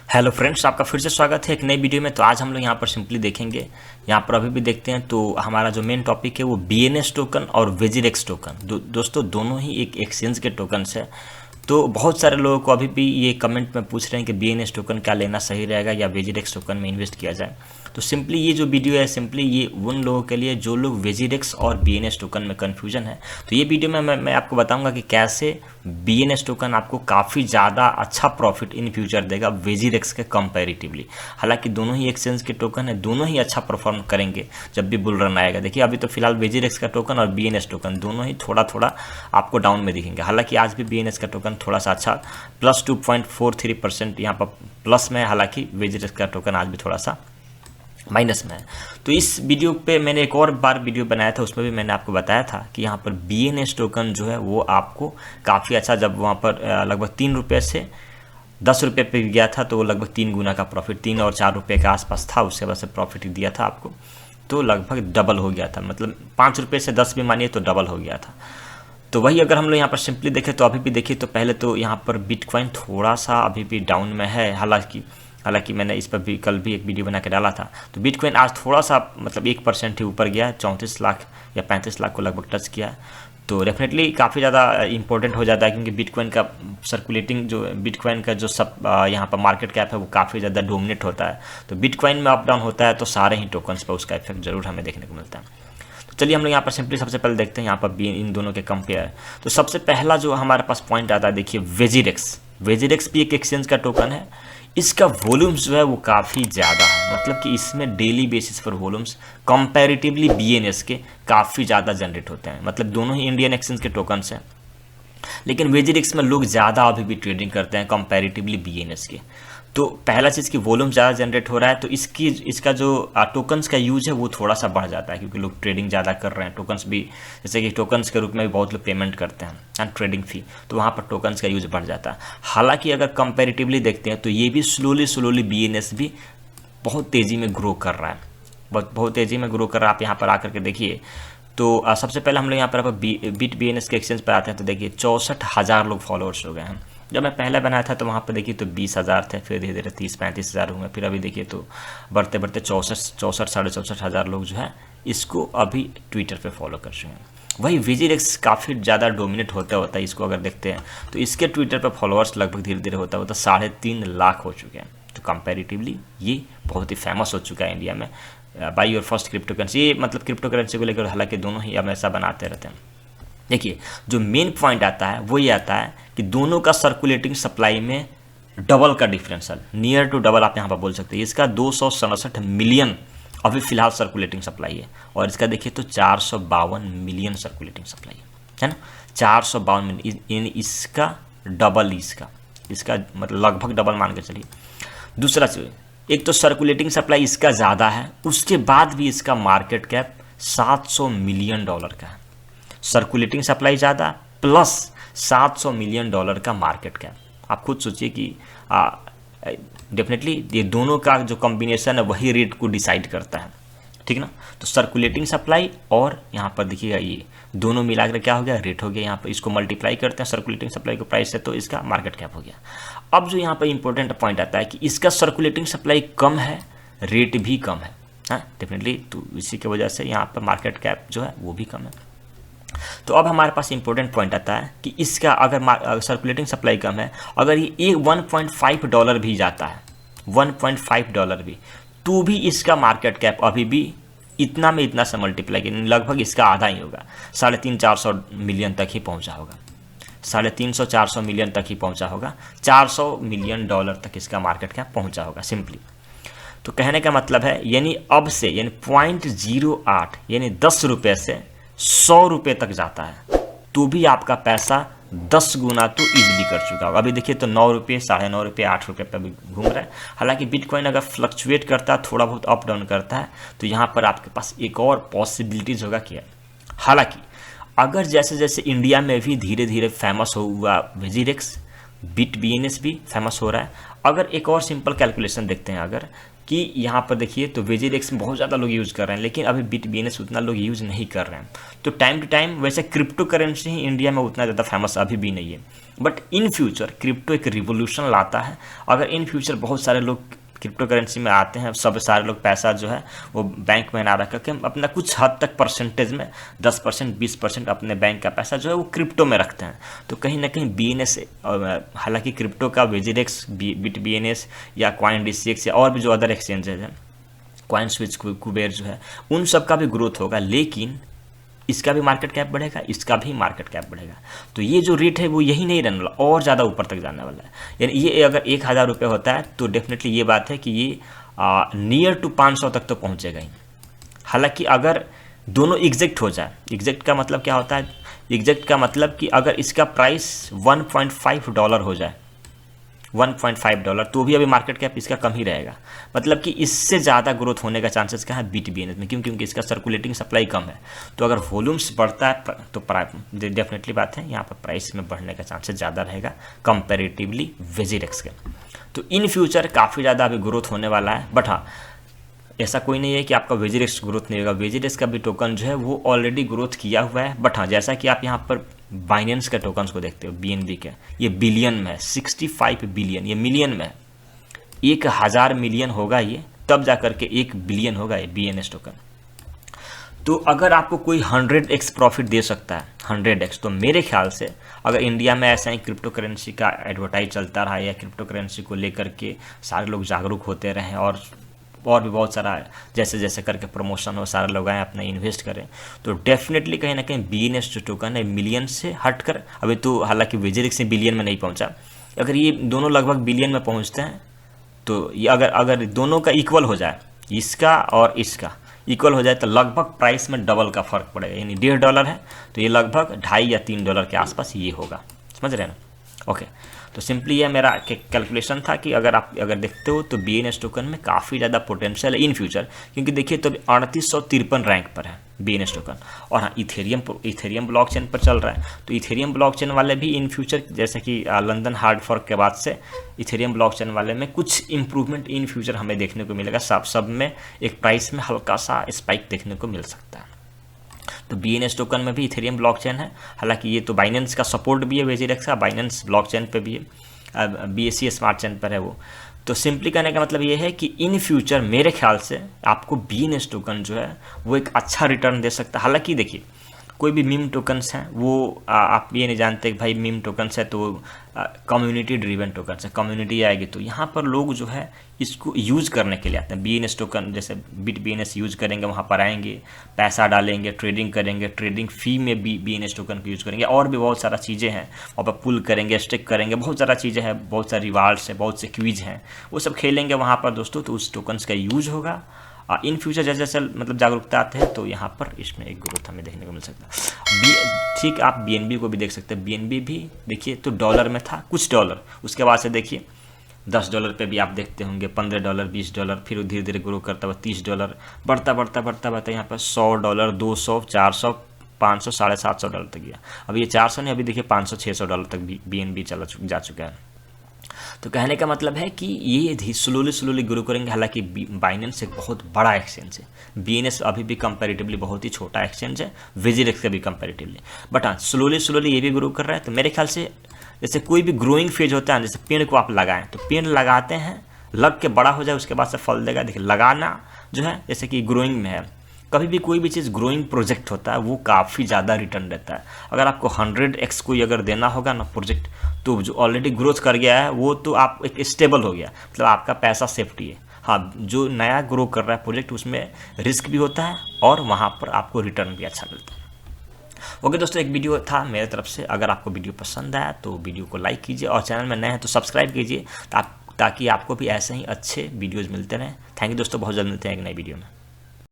Hello friends, आपका फिर से स्वागत है एक नई वीडियो में। तो आज हम लोग यहाँ पर सिंपली देखेंगे, यहाँ पर अभी भी देखते हैं। तो हमारा जो मेन टॉपिक है वो BNS टोकन और वेजिरेक्स टोकन। दोस्तों दोनों ही एक एक्सचेंज के टोकन्स है। तो बहुत सारे लोगों को अभी भी ये कमेंट में पूछ रहे हैं कि BNS टोकन क्या लेना सही रहेगा या वेजिरेक्स टोकन में इन्वेस्ट किया जाए। तो सिंपली ये जो वीडियो है सिंपली ये उन लोगों के लिए जो लोग वेजिरेक्स और BNS टोकन में कन्फ्यूजन है। तो ये वीडियो में मैं आपको बताऊंगा कि कैसे BNS टोकन आपको काफ़ी ज़्यादा अच्छा प्रॉफिट इन फ्यूचर देगा वेजिरेक्स के कंपैरेटिवली। हालांकि दोनों ही एक्सचेंज के टोकन है, दोनों ही अच्छा परफॉर्म करेंगे जब भी बुल रन आएगा। देखिए अभी तो फिलहाल वेजिरेक्स का टोकन और BNS टोकन दोनों ही थोड़ा थोड़ा आपको डाउन में दिखेंगे। हालांकि आज भी BNS का टोकन थोड़ा सा अच्छा प्लस 2.43% यहाँ पर प्लस में है, हालांकि वेजिरेक्स का टोकन आज भी थोड़ा सा माइनस में है। तो इस वीडियो पे मैंने एक और बार वीडियो बनाया था, उसमें भी मैंने आपको बताया था कि यहाँ पर BNS टोकन जो है वो आपको काफ़ी अच्छा, जब वहाँ पर लगभग 3 रुपये से 10 रुपये पे गया था तो लगभग 3 गुना का प्रॉफिट, 3 और 4 रुपये के आसपास था, उससे वजह से प्रॉफिट दिया था आपको। तो लगभग डबल हो गया था, मतलब 5 रुपये से 10 भी मानिए तो डबल हो गया था। तो वही अगर हम लोग यहाँ पर सिंपली देखें तो अभी भी देखिए तो पहले तो यहाँ पर बिटकॉइन थोड़ा सा अभी भी डाउन में है। हालांकि मैंने इस पर भी कल भी एक वीडियो बना के डाला था। तो बिटकॉइन आज थोड़ा सा मतलब 1% ही ऊपर गया, 34 लाख या 35 लाख को लगभग टच किया। तो डेफिनेटली काफ़ी ज़्यादा इंपॉर्टेंट हो जाता है, क्योंकि बिटकॉइन का सर्कुलेटिंग जो बिटकॉइन का जो सब यहाँ पर मार्केट कैप है वो काफ़ी ज़्यादा डोमिनेट होता है। तो बिटकॉइन में अप डाउन होता है तो सारे ही टोकन्स पर उसका इफेक्ट जरूर हमें देखने को मिलता है। चलिए हम लोग यहाँ पर सिंपली सबसे पहले देखते हैं यहाँ पर भी इन दोनों के कंपेयर। तो सबसे पहला जो हमारे पास पॉइंट आता है, देखिए वेजिरेक्स भी एक एक्सचेंज का टोकन है। इसका वॉल्यूम्स जो है वो काफ़ी ज़्यादा है, मतलब कि इसमें डेली बेसिस पर वॉल्यूम्स कंपैरेटिवली BNS के काफ़ी ज़्यादा जनरेट होते हैं। मतलब दोनों ही इंडियन एक्सचेंज के टोकन्स हैं, लेकिन वेजिरेक्स में लोग ज़्यादा अभी भी ट्रेडिंग करते हैं कंपैरेटिवली BNS के। तो पहला चीज़ की वॉल्यूम ज़्यादा जनरेट हो रहा है, तो इसका जो टोकन्स का यूज है वो थोड़ा सा बढ़ जाता है, क्योंकि लोग ट्रेडिंग ज़्यादा कर रहे हैं। टोकन्स भी, जैसे कि टोकन्स के रूप में भी बहुत लोग पेमेंट करते हैं एंड ट्रेडिंग फी, तो वहाँ पर टोकन्स का यूज बढ़ जाता है। हालांकि अगर कंपेरेटिवली देखते हैं तो ये भी स्लोली BNS भी बहुत तेज़ी में ग्रो कर रहा है, बहुत तेज़ी में ग्रो कर रहा है। आप यहाँ पर आकर के देखिए तो सबसे पहले हम लोग यहाँ पर BNS के एक्सचेंज पर आते हैं तो देखिए 64,000 लोग फॉलोअर्स हो गए हैं। जब मैं पहले बनाया था तो वहाँ पर देखिए तो 20,000 थे, फिर धीरे धीरे 30-35 हज़ार हुए, फिर अभी देखिए तो बढ़ते बढ़ते 64,000-64,000 लोग जो है इसको अभी ट्विटर पे फॉलो कर चुके हैं। वही वेजिरेक्स काफ़ी ज़्यादा डोमिनेट होता है इसको अगर देखते हैं तो इसके ट्विटर पर फॉलोअर्स लगभग धीरे धीरे होता 3.5 लाख हो चुके हैं। तो कंपेरेटिवली ये बहुत ही फेमस हो चुका है इंडिया में। By your first crypto currency, ये मतलब क्रिप्टो करेंसी को लेकर हालांकि दोनों ही हमेशा बनाते रहते हैं। देखिए जो मेन पॉइंट आता है वो ये आता है कि दोनों का सर्कुलेटिंग सप्लाई में डबल का डिफरेंस है, नियर टू डबल आप यहाँ पर बोल सकते हैं। इसका 267 मिलियन अभी फिलहाल सर्कुलेटिंग सप्लाई है, और इसका देखिए तो 452 मिलियन सर्कुलेटिंग सप्लाई है ना, 452 मिलियन, यानी इसका डबल इसका मतलब लगभग डबल मान के चलिए। दूसरा चीज़, एक तो सर्कुलेटिंग सप्लाई इसका ज़्यादा है, उसके बाद भी इसका मार्केट कैप $700 मिलियन का है। सर्कुलेटिंग सप्लाई ज़्यादा प्लस $700 मिलियन का मार्केट कैप। आप खुद सोचिए कि डेफिनेटली ये दोनों का जो कॉम्बिनेशन है वही रेट को डिसाइड करता है, ठीक ना। तो सर्कुलेटिंग सप्लाई और यहाँ पर देखिएगा ये दोनों मिलाकर क्या हो गया, रेट हो गया। यहाँ पर इसको मल्टीप्लाई करते हैं सर्कुलेटिंग सप्लाई को प्राइस से, तो इसका मार्केट कैप हो गया। अब जो यहाँ पर इंपॉर्टेंट पॉइंट आता है कि इसका सर्कुलेटिंग सप्लाई कम है, रेट भी कम है, हाँ डेफिनेटली, तो इसी की वजह से यहाँ पर मार्केट कैप जो है वो भी कम है। तो अब हमारे पास इंपॉर्टेंट पॉइंट आता है कि इसका अगर सर्कुलेटिंग सप्लाई कम है, अगर ये $1.5 भी जाता है, $1.5 भी, तो भी इसका मार्केट कैप अभी भी इतना में इतना से मल्टीप्लाई लगभग इसका आधा ही होगा, 350-400 मिलियन तक ही पहुंचा होगा, 350-400 मिलियन तक ही पहुंचा होगा, $400 मिलियन तक इसका मार्केट कैप पहुंचा होगा सिंपली। तो कहने का मतलब है यानी अब से यानी 0.08 यानी 10 रुपये से 100 रुपये तक जाता है, तो भी आपका पैसा 10 गुना तो ईजिली कर चुका होगा। अभी देखिए तो 9 रुपये, 9.5 रुपये, 8 रुपये पर भी घूम रहा है। हालांकि बिटकॉइन अगर फ्लक्चुएट करता है, थोड़ा बहुत अप डाउन करता है, तो यहाँ पर आपके पास एक और पॉसिबिलिटीज़ होगा क्या। हालांकि अगर जैसे जैसे इंडिया में भी धीरे धीरे फेमस हुआ वेजिरेक्स, BNS भी फेमस हो रहा है। अगर एक और सिंपल कैलकुलेशन देखते हैं अगर कि यहाँ पर देखिए तो वेजिरेक्स में बहुत ज़्यादा लोग यूज़ कर रहे हैं, लेकिन अभी BNS उतना लोग यूज़ नहीं कर रहे हैं। तो टाइम टू टाइम वैसे क्रिप्टो करेंसी ही इंडिया में उतना ज़्यादा फेमस अभी भी नहीं है। बट इन फ्यूचर क्रिप्टो एक रिवोल्यूशन लाता है। अगर इन फ्यूचर बहुत सारे लोग क्रिप्टो करेंसी में आते हैं, सब सारे लोग पैसा जो है वो बैंक में ना रख करके अपना कुछ हद तक परसेंटेज में 10% 20% अपने बैंक का पैसा जो है वो क्रिप्टो में रखते हैं, तो कहीं ना कहीं BNS, हालांकि क्रिप्टो का वेजिरेक्स, BitBNS या CoinDCX या और भी जो अदर एक्सचेंजेज हैं, CoinSwitch, कुबेर जो है, उन सब का भी ग्रोथ होगा, लेकिन इसका भी मार्केट कैप बढ़ेगा, इसका भी मार्केट कैप बढ़ेगा। तो ये जो रेट है वो यही नहीं रहने वाला, और ज़्यादा ऊपर तक जाने वाला है। यानी ये अगर 1000 रुपये होता है तो डेफिनेटली ये बात है कि ये नियर टू 500 तक तो पहुँचेगा ही। हालांकि अगर दोनों एग्जैक्ट हो जाए, एग्जैक्ट का मतलब क्या होता है, एग्जैक्ट का मतलब कि अगर इसका प्राइस $1.5 हो जाए, $1.5, तो भी अभी मार्केट कैप इसका कम ही रहेगा। मतलब कि इससे ज़्यादा ग्रोथ होने का चांसेस क्या है BitBNS में, क्योंकि इसका सर्कुलेटिंग सप्लाई कम है। तो अगर वॉल्यूम्स बढ़ता है तो डेफिनेटली बात है यहाँ पर प्राइस में बढ़ने का चांसेस ज़्यादा रहेगा कंपैरेटिवली वेजिरेक्स के। तो इन फ्यूचर काफ़ी ज़्यादा अभी ग्रोथ होने वाला है। बट हाँ, ऐसा कोई नहीं है कि आपका वेजिरेक्स ग्रोथ नहीं होगा। वेजिरेक्स का भी टोकन जो है वो ऑलरेडी ग्रोथ किया हुआ है। बट हाँ, जैसा कि आप यहाँ पर बाइनेंस के टोकन्स को देखते हो, BNB के, ये बिलियन में है, 65 बिलियन, ये मिलियन में है, 1000 मिलियन होगा ये, तब जा करके 1 बिलियन होगा ये BNS टोकन। तो अगर आपको कोई 100x प्रॉफिट दे सकता है, 100x, तो मेरे ख्याल से अगर इंडिया में ऐसा ही क्रिप्टो करेंसी का एडवर्टाइज चलता रहा या क्रिप्टो करेंसी को लेकर के सारे लोग जागरूक होते रहें और भी बहुत सारा जैसे जैसे करके प्रमोशन हो, सारे लोग आए अपना इन्वेस्ट करें, तो डेफिनेटली कहीं ना कहीं BNS जो टोकन है मिलियन से हटकर, अभी तो हालांकि वेजिरेक्स से बिलियन में नहीं पहुंचा, अगर ये दोनों लगभग बिलियन में पहुंचते हैं तो ये अगर दोनों का इक्वल हो जाए, इसका और इसका इक्वल हो जाए, तो लगभग प्राइस में डबल का फर्क पड़ेगा। यानी $1.5 है तो ये लगभग $2.5 या $3 के आसपास ये होगा। समझ रहे हैं ना? ओके, तो सिंपली ये मेरा कैलकुलेशन था कि अगर आप देखते हो तो BNS टोकन में काफ़ी ज़्यादा पोटेंशियल है इन फ्यूचर, क्योंकि देखिए तो 3853 रैंक पर है BNS टोकन। और हाँ, इथेरियम ब्लॉकचेन पर चल रहा है, तो इथेरियम ब्लॉकचेन वाले भी इन फ्यूचर, जैसे कि लंदन हार्ड फॉर्क के बाद से इथेरियम ब्लॉकचेन वाले में कुछ इंप्रूवमेंट इन फ्यूचर हमें देखने को मिलेगा। सब में एक प्राइस में हल्का सा स्पाइक देखने को मिल सकता है। तो BNS टोकन में भी इथेरियम ब्लॉकचेन है, हालांकि ये तो बाइनेंस का सपोर्ट भी है वेजिरेक्स का, बाइनेंस ब्लॉकचेन पे भी है, BSC स्मार्ट चेन पर है वो। तो सिंपली कहने का मतलब ये है कि इन फ्यूचर मेरे ख्याल से आपको BNS टोकन जो है वो एक अच्छा रिटर्न दे सकता है। हालांकि देखिए कोई भी मीम टोकन्स हैं वो आप ये नहीं जानते कि भाई मीम टोकन्स है तो कम्युनिटी ड्रिवन टोकन्स है, कम्युनिटी आएगी तो यहाँ पर लोग जो है इसको यूज़ करने के लिए आते हैं। BNS टोकन जैसे BitBNS यूज़ करेंगे, वहाँ पर आएंगे, पैसा डालेंगे, ट्रेडिंग करेंगे, ट्रेडिंग फ़ी में BNS टोकन को यूज़ करेंगे, और भी बहुत सारा चीज़ें हैं, वहाँ पर पुल करेंगे, स्टेक करेंगे, बहुत सारा चीज़ें हैं, बहुत सारे रिवार्ड्स हैं, बहुत से क्विज हैं, वो सब खेलेंगे वहाँ पर दोस्तों, तो उस टोकन्स का यूज होगा। इन फ्यूचर जैसे जैसे मतलब जागरूकता आते हैं तो यहाँ पर इसमें एक ग्रोथ हमें देखने को मिल सकता है। ठीक, आप BNB को भी देख सकते हैं, BNB भी देखिए तो $, में था कुछ $, उसके बाद से देखिए $10 पे भी आप देखते होंगे, $15, $20, फिर धीरे धीरे ग्रो करता हुआ $30, बढ़ता यहाँ पर $100, $200, $400, $500, $750 तक गया। अब ये 400 नहीं, अभी देखिए $500-600 तक भी BNB जा चुका है। तो कहने का मतलब है कि ये स्लोली ग्रो करेंगे। हालांकि बाइनेंस एक बहुत बड़ा एक्सचेंज है, BNS अभी भी कंपैरेटिवली बहुत ही छोटा एक्सचेंज है, वेजिरेक्स का भी कंपैरेटिवली, बट हाँ स्लोली ये भी ग्रो कर रहा है। तो मेरे ख्याल से जैसे कोई भी ग्रोइंग फेज होता है, जैसे पेड़ को आप लगाएं तो पेड़ लगाते हैं, लग के बड़ा हो जाए, उसके बाद से फल देगा। देखिए लगाना जो है जैसे कि ग्रोइंग में है, कभी भी कोई भी चीज़ ग्रोइंग प्रोजेक्ट होता है वो काफ़ी ज़्यादा रिटर्न देता है। अगर आपको 100x कोई अगर देना होगा ना प्रोजेक्ट, तो जो ऑलरेडी ग्रोथ कर गया है वो तो आप एक स्टेबल हो गया, मतलब आपका पैसा सेफ्टी है। हाँ, जो नया ग्रो कर रहा है प्रोजेक्ट उसमें रिस्क भी होता है और वहाँ पर आपको रिटर्न भी अच्छा मिलता है। ओके दोस्तों, एक वीडियो था मेरे तरफ से। अगर आपको वीडियो पसंद आया तो वीडियो को लाइक कीजिए और चैनल में नए हैं तो सब्सक्राइब कीजिए ताकि आपको भी ऐसे ही अच्छे वीडियोज़ मिलते रहें। थैंक यू दोस्तों, बहुत जल्द मिलते हैं एक नई वीडियो में।